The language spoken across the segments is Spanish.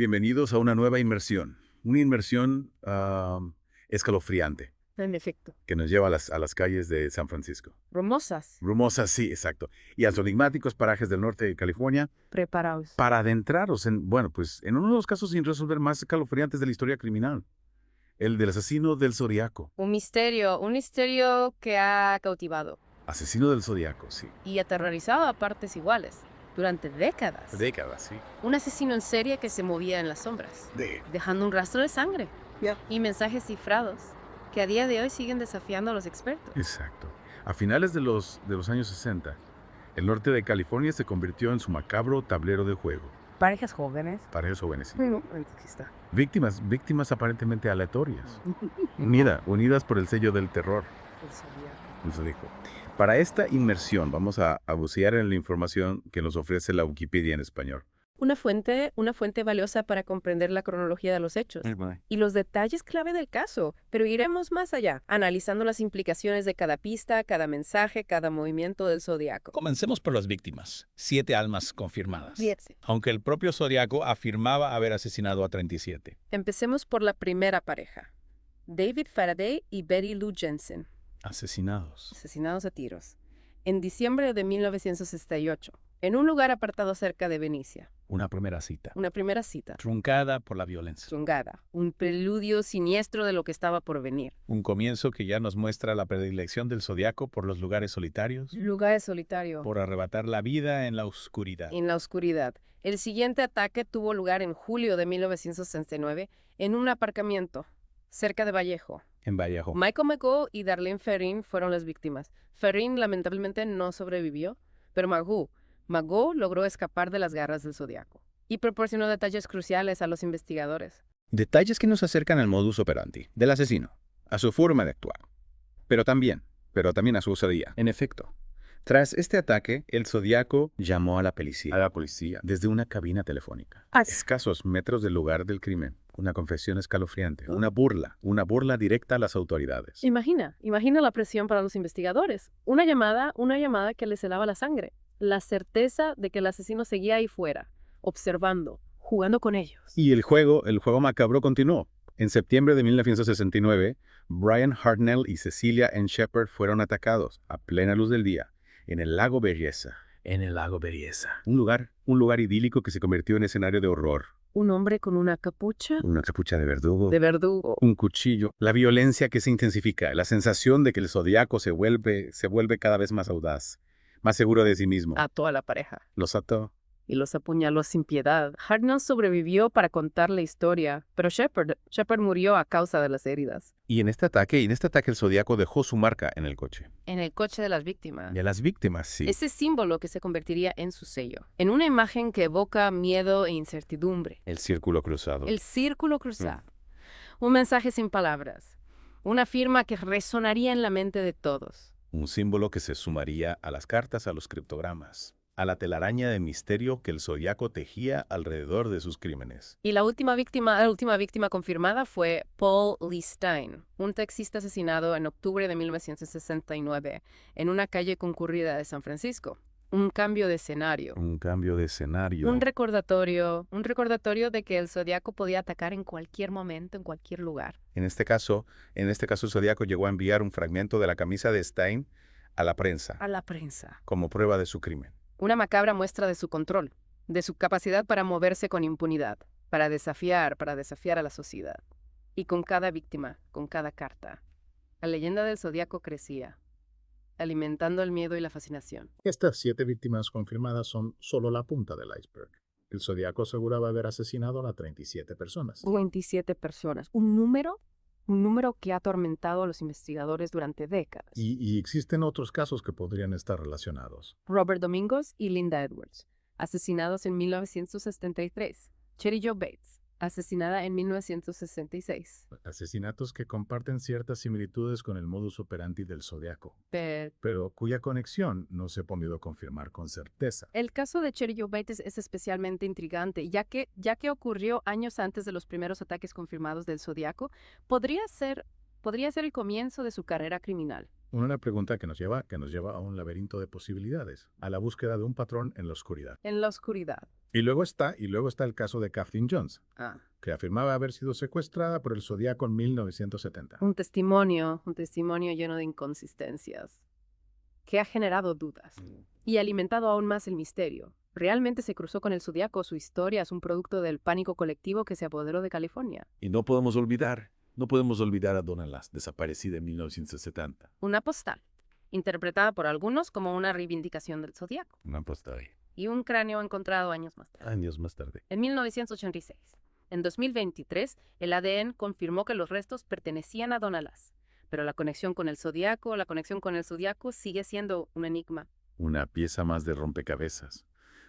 Bienvenidos a una nueva inmersión. Una inmersión escalofriante En efecto. que nos lleva a las calles de San Francisco. Rumosas. Rumosas, sí, exacto. Y a los enigmáticos parajes del norte de California Preparaos. para adentraros en, bueno, pues en uno de los casos sin resolver más escalofriantes de la historia criminal. El del asesino del Zodiaco. Un misterio que ha cautivado Asesino del Zodiaco, sí. y aterrorizado a partes iguales durante décadas. Décadas, sí. Un asesino en serie que se movía en las sombras, dejando un rastro de sangre y mensajes cifrados que a día de hoy siguen desafiando a los expertos. Exacto. A finales de los años 60, el norte de California se convirtió en su macabro tablero de juego. Parejas jóvenes. Parejas jóvenes, sí. Está. Víctimas aparentemente aleatorias. Mira, unidas por el sello del terror. Nos dijo. Para esta inmersión vamos a bucear en la información que nos ofrece la Wikipedia en español. Una fuente valiosa para comprender la cronología de los hechos y los detalles clave del caso, pero iremos más allá, analizando las implicaciones de cada pista, cada mensaje, cada movimiento del Zodiaco. Comencemos por las víctimas, 7 almas confirmadas, Fíjate. aunque el propio Zodiaco afirmaba haber asesinado a 37. Empecemos por la primera pareja, David Faraday y Betty Lou Jensen, Asesinados. asesinados a tiros, en diciembre de 1968, en un lugar apartado cerca de Venecia. Una primera cita, Una primera cita, truncada por la violencia. chungada, un preludio siniestro de lo que estaba por venir. Un comienzo que ya nos muestra la predilección del Zodiaco por los lugares solitarios, Lugar solitario. por arrebatar la vida en la oscuridad. En la oscuridad. El siguiente ataque tuvo lugar en julio de 1969 en un aparcamiento cerca de Vallejo. En Vallejo. Michael McGough y Darlene Ferrin fueron las víctimas. Ferrin lamentablemente no sobrevivió, pero McGough logró escapar de las garras del Zodiaco y proporcionó detalles cruciales a los investigadores. Detalles que nos acercan al modus operandi del asesino, a su forma de actuar, pero también a su osadía. En efecto, tras este ataque, el Zodiaco llamó a la policía desde una cabina telefónica. Escasos metros del lugar del crimen. Una confesión escalofriante, una burla directa a las autoridades. Imagina la presión para los investigadores. Una llamada que les helaba la sangre. La certeza de que el asesino seguía ahí fuera, observando, jugando con ellos. Y el juego macabro continuó. En septiembre de 1969, Brian Hartnell y Cecilia Ann Shepard fueron atacados a plena luz del día en el lago Berryessa. Un lugar idílico que se convirtió en escenario de horror. Un hombre con una capucha. Una capucha de verdugo. Un cuchillo. La violencia que se intensifica. La sensación de que el Zodiaco se vuelve cada vez más audaz. Más seguro de sí mismo. Ató a la pareja Los ató. y los apuñaló sin piedad. Hartnell sobrevivió para contar la historia, pero Shepard murió a causa de las heridas. Y en este ataque el Zodiaco dejó su marca en el coche. En el coche de las víctimas. Y a las víctimas, sí. Ese símbolo que se convertiría en su sello. En una imagen que evoca miedo e incertidumbre. El círculo cruzado. El círculo cruzado. Un mensaje sin palabras. Una firma que resonaría en la mente de todos. Un símbolo que se sumaría a las cartas, a los criptogramas, a la telaraña de misterio que el Zodiaco tejía alrededor de sus crímenes. Y la última víctima confirmada fue Paul Lee Stein, un taxista asesinado en octubre de 1969 en una calle concurrida de San Francisco. Un cambio de escenario. Un cambio de escenario. Un recordatorio de que el Zodiaco podía atacar en cualquier momento, en cualquier lugar. En este caso, el Zodiaco llegó a enviar un fragmento de la camisa de Stein a la prensa. Como prueba de su crimen. Una macabra muestra de su control, de su capacidad para moverse con impunidad, para desafiar a la sociedad. Y con cada víctima, con cada carta, la leyenda del Zodiaco crecía, alimentando el miedo y la fascinación. Estas 7 víctimas confirmadas son solo la punta del iceberg. El Zodiaco aseguraba haber asesinado a 37 personas. 27 personas. Un número que ha atormentado a los investigadores durante décadas. Y existen otros casos que podrían estar relacionados. Robert Domingos y Linda Edwards, asesinados en 1973. Cheri Jo Bates, asesinada en 1966. Asesinatos que comparten ciertas similitudes con el modus operandi del Zodiaco, Pero pero cuya conexión no se ha podido confirmar con certeza. el caso de Cheri Jo Bates es especialmente intrigante, ya que ocurrió años antes de los primeros ataques confirmados del Zodiaco, podría ser el comienzo de su carrera criminal. Una pregunta que nos lleva a un laberinto de posibilidades, a la búsqueda de un patrón en la oscuridad. En la oscuridad. Y luego está el caso de Kathleen Jones, Ah. que afirmaba haber sido secuestrada por el Zodíaco en 1970. Un testimonio lleno de inconsistencias, que ha generado dudas y alimentado aún más el misterio. ¿Realmente se cruzó con el Zodíaco? ¿Su historia es un producto del pánico colectivo que se apoderó de California? Y no podemos olvidar a Donna Lass, desaparecida en 1970. Una postal, interpretada por algunos como una reivindicación del Zodíaco, Una postal. y un cráneo encontrado años más tarde. Años más tarde. En 1986. En 2023, el ADN confirmó que los restos pertenecían a Donna Lass, pero la conexión con el Zodíaco sigue siendo un enigma. Una pieza más de rompecabezas.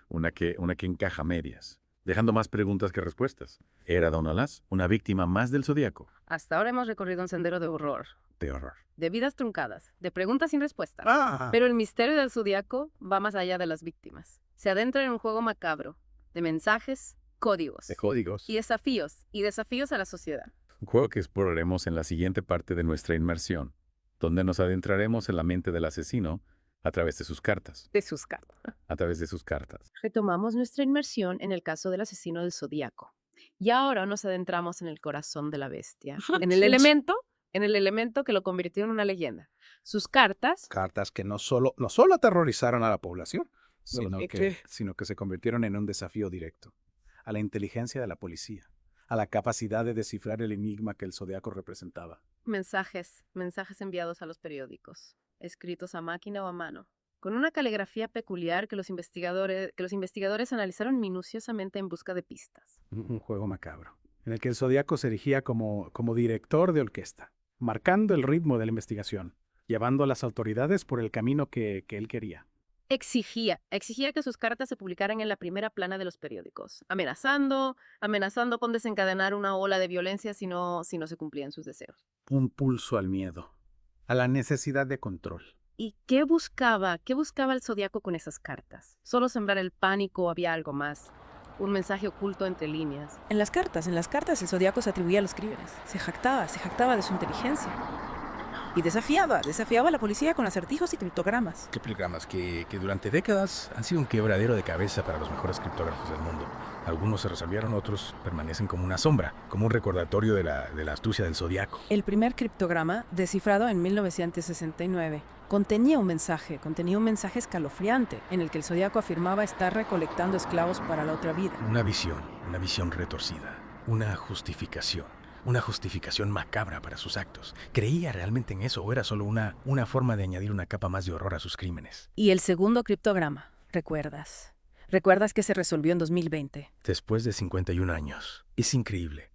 Una que encaja a medias, dejando más preguntas que respuestas. ¿Era Donna Lass una víctima más del Zodíaco? Hasta ahora hemos recorrido un sendero de horror, De horror. de vidas truncadas, de preguntas sin respuestas. ¡Ah! Pero el misterio del Zodíaco va más allá de las víctimas. Se adentra en un juego macabro, de mensajes, códigos, De códigos. y desafíos a la sociedad. Un juego que exploraremos en la siguiente parte de nuestra inmersión, donde nos adentraremos en la mente del asesino a través de sus cartas. De sus cartas. A través de sus cartas. Retomamos nuestra inmersión en el caso del asesino del Zodíaco. Y ahora nos adentramos en el corazón de la bestia, en el elemento que lo convirtió en una leyenda. Sus cartas, Cartas que no solo aterrorizaron a la población, sino ¿Qué? que se convirtieron en un desafío directo a la inteligencia de la policía, a la capacidad de descifrar el enigma que el Zodíaco representaba. mensajes enviados a los periódicos, escritos a máquina o a mano, con una caligrafía peculiar que los investigadores analizaron minuciosamente en busca de pistas. Un juego macabro, en el que el Zodíaco se erigía como director de orquesta, marcando el ritmo de la investigación, llevando a las autoridades por el camino que él quería. Exigía que sus cartas se publicaran en la primera plana de los periódicos, amenazando con desencadenar una ola de violencia si no se cumplían sus deseos. Un pulso al miedo, a la necesidad de control. ¿Y qué buscaba el Zodíaco con esas cartas? ¿Solo sembrar el pánico o había algo más? Un mensaje oculto entre líneas. En las cartas el Zodíaco se atribuía a los crímenes. Se jactaba de su inteligencia. Y desafiaba a la policía con acertijos y criptogramas. Criptogramas que durante décadas han sido un quebradero de cabeza para los mejores criptógrafos del mundo. Algunos se resolvieron, otros permanecen como una sombra, como un recordatorio de la astucia del Zodíaco. El primer criptograma, descifrado en 1969, contenía un mensaje escalofriante en el que el Zodíaco afirmaba estar recolectando esclavos para la otra vida. Una visión retorcida, una justificación macabra para sus actos. ¿Creía realmente en eso o era solo una forma de añadir una capa más de horror a sus crímenes? Y el segundo criptograma, ¿recuerdas? ¿Recuerdas que se resolvió en 2020? Después de 51 años. Es increíble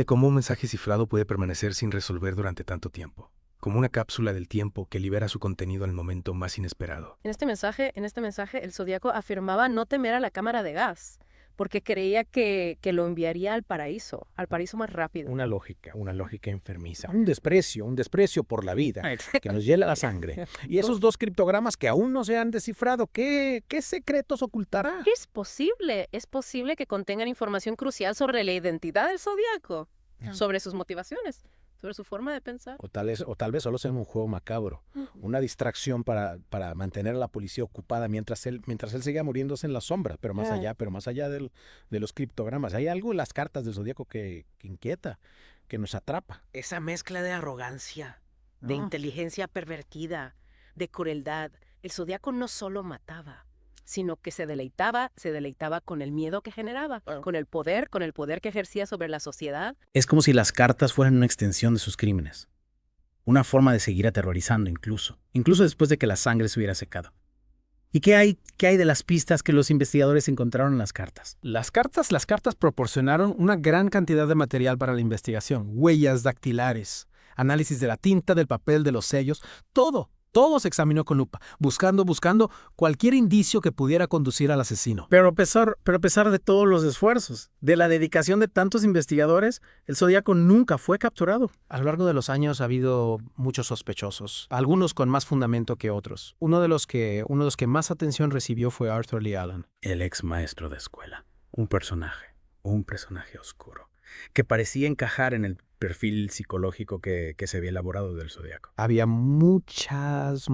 cómo un mensaje cifrado puede permanecer sin resolver durante tanto tiempo. Como una cápsula del tiempo que libera su contenido al momento más inesperado. En este mensaje, el Zodíaco afirmaba no temer a la cámara de gas, porque creía que lo enviaría al paraíso más rápido. Una lógica enfermiza. Un desprecio por la vida que nos hiela la sangre. Y esos dos criptogramas que aún no se han descifrado, ¿qué secretos ocultará? Es posible que contengan información crucial sobre la identidad del Zodíaco, sobre sus motivaciones, sobre su forma de pensar. O tal vez solo sea un juego macabro, una distracción para mantener a la policía ocupada mientras él siga muriéndose en la sombra, pero más allá de los criptogramas. Hay algo en las cartas del Zodíaco que inquieta, que nos atrapa. Esa mezcla de arrogancia, de inteligencia pervertida, de crueldad. El Zodíaco no solo mataba, sino que se deleitaba con el miedo que generaba, con el poder que ejercía sobre la sociedad. Es como si las cartas fueran una extensión de sus crímenes. Una forma de seguir aterrorizando incluso después de que la sangre se hubiera secado. ¿Y qué hay de las pistas que los investigadores encontraron en las cartas? Las cartas proporcionaron una gran cantidad de material para la investigación. Huellas dactilares, análisis de la tinta, del papel, de los sellos, todo se examinó con lupa, buscando cualquier indicio que pudiera conducir al asesino. Pero a pesar de todos los esfuerzos, de la dedicación de tantos investigadores, el Zodíaco nunca fue capturado. A lo largo de los años ha habido muchos sospechosos, algunos con más fundamento que otros. Uno de los que más atención recibió fue Arthur Lee Allen. El ex maestro de escuela. Un personaje Un personaje oscuro, que parecía encajar en el perfil psicológico que se había elaborado del Zodíaco. Había muchas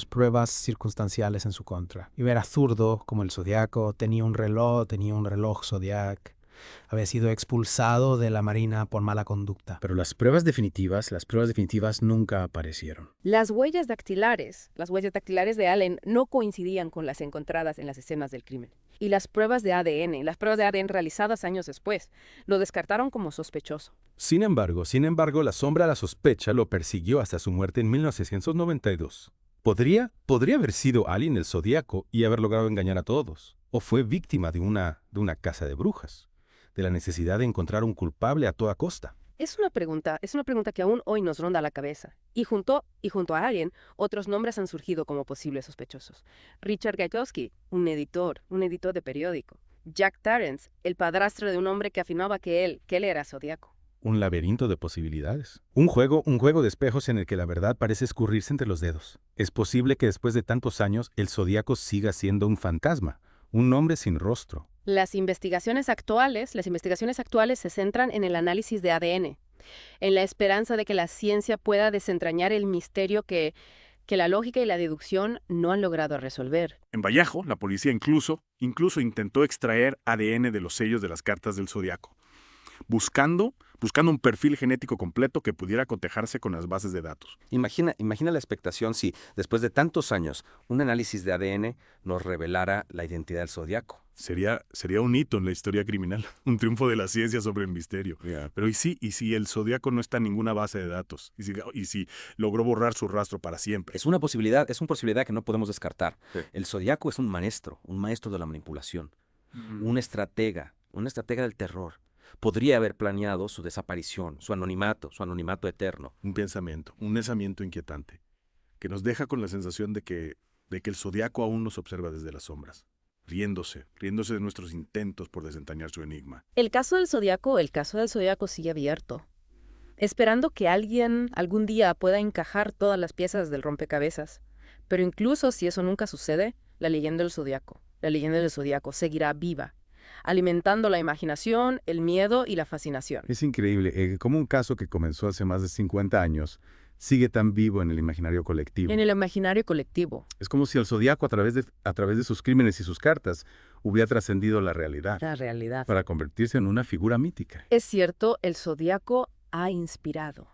pruebas circunstanciales en su contra. Y era zurdo, como el Zodíaco, tenía un reloj Zodiac. Había sido expulsado de la Marina por mala conducta. Pero las pruebas definitivas nunca aparecieron. Las huellas dactilares de Allen no coincidían con las encontradas en las escenas del crimen. Y las pruebas de ADN realizadas años después, lo descartaron como sospechoso. Sin embargo, la sombra de la sospecha lo persiguió hasta su muerte en 1992. ¿Podría haber sido Allen el Zodíaco y haber logrado engañar a todos? ¿O fue víctima de una casa de brujas? De la necesidad de encontrar un culpable a toda costa. Es una pregunta que aún hoy nos ronda la cabeza. Y junto a Allen, otros nombres han surgido como posibles sospechosos. Richard Gajkowski, un editor de periódico. Jack Tarrance, el padrastro de un hombre que afirmaba que él era zodíaco. Un laberinto de posibilidades. Un juego de espejos en el que la verdad parece escurrirse entre los dedos. Es posible que después de tantos años el Zodíaco siga siendo un fantasma, un hombre sin rostro. Las investigaciones actuales se centran en el análisis de ADN, en la esperanza de que la ciencia pueda desentrañar el misterio que la lógica y la deducción no han logrado resolver. En Vallejo, la policía incluso intentó extraer ADN de los sellos de las cartas del Zodíaco, buscando un perfil genético completo que pudiera cotejarse con las bases de datos. Imagina la expectación si, después de tantos años, un análisis de ADN nos revelara la identidad del Zodíaco. Sería un hito en la historia criminal, un triunfo de la ciencia sobre el misterio. Yeah. Pero ¿y si el Zodíaco no está en ninguna base de datos? ¿Y si logró borrar su rastro para siempre? Es una posibilidad que no podemos descartar. Sí. El Zodíaco es un maestro de la manipulación, un estratega del terror. Podría haber planeado su desaparición, su anonimato eterno. Un pensamiento inquietante, que nos deja con la sensación de que el Zodíaco aún nos observa desde las sombras, riéndose de nuestros intentos por desentrañar su enigma. El caso del Zodíaco sigue abierto, esperando que alguien algún día pueda encajar todas las piezas del rompecabezas. Pero incluso si eso nunca sucede, la leyenda del Zodíaco seguirá viva, alimentando la imaginación, el miedo y la fascinación. Es increíble, como un caso que comenzó hace más de 50 años sigue tan vivo en el imaginario colectivo. Es como si el Zodíaco, a través de sus crímenes y sus cartas, hubiera trascendido la realidad. Para convertirse en una figura mítica. Es cierto, el Zodíaco ha inspirado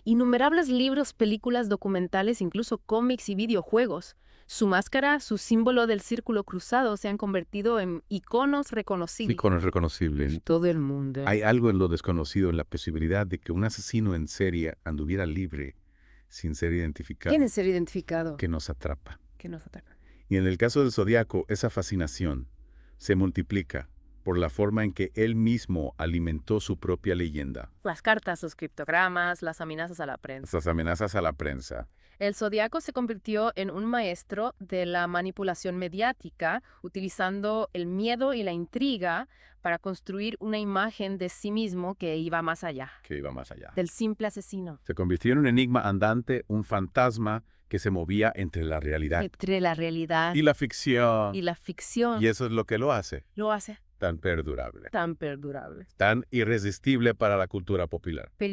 innumerables libros, películas, documentales, incluso cómics y videojuegos. Su máscara, su símbolo del círculo cruzado se han convertido en iconos reconocibles. Todo el mundo. Hay algo en lo desconocido, en la posibilidad de que un asesino en serie anduviera libre sin ser identificado. ¿Quién es ser identificado? Que nos atrapa. Y en el caso del Zodíaco, esa fascinación se multiplica por la forma en que él mismo alimentó su propia leyenda. Las cartas, los criptogramas, las amenazas a la prensa. El Zodíaco se convirtió en un maestro de la manipulación mediática, utilizando el miedo y la intriga para construir una imagen de sí mismo que iba más allá. Del simple asesino. Se convirtió en un enigma andante, un fantasma que se movía entre la realidad. Y la ficción. Y eso es lo que lo hace. Tan perdurable. Tan perdurable. Tan irresistible para la cultura popular.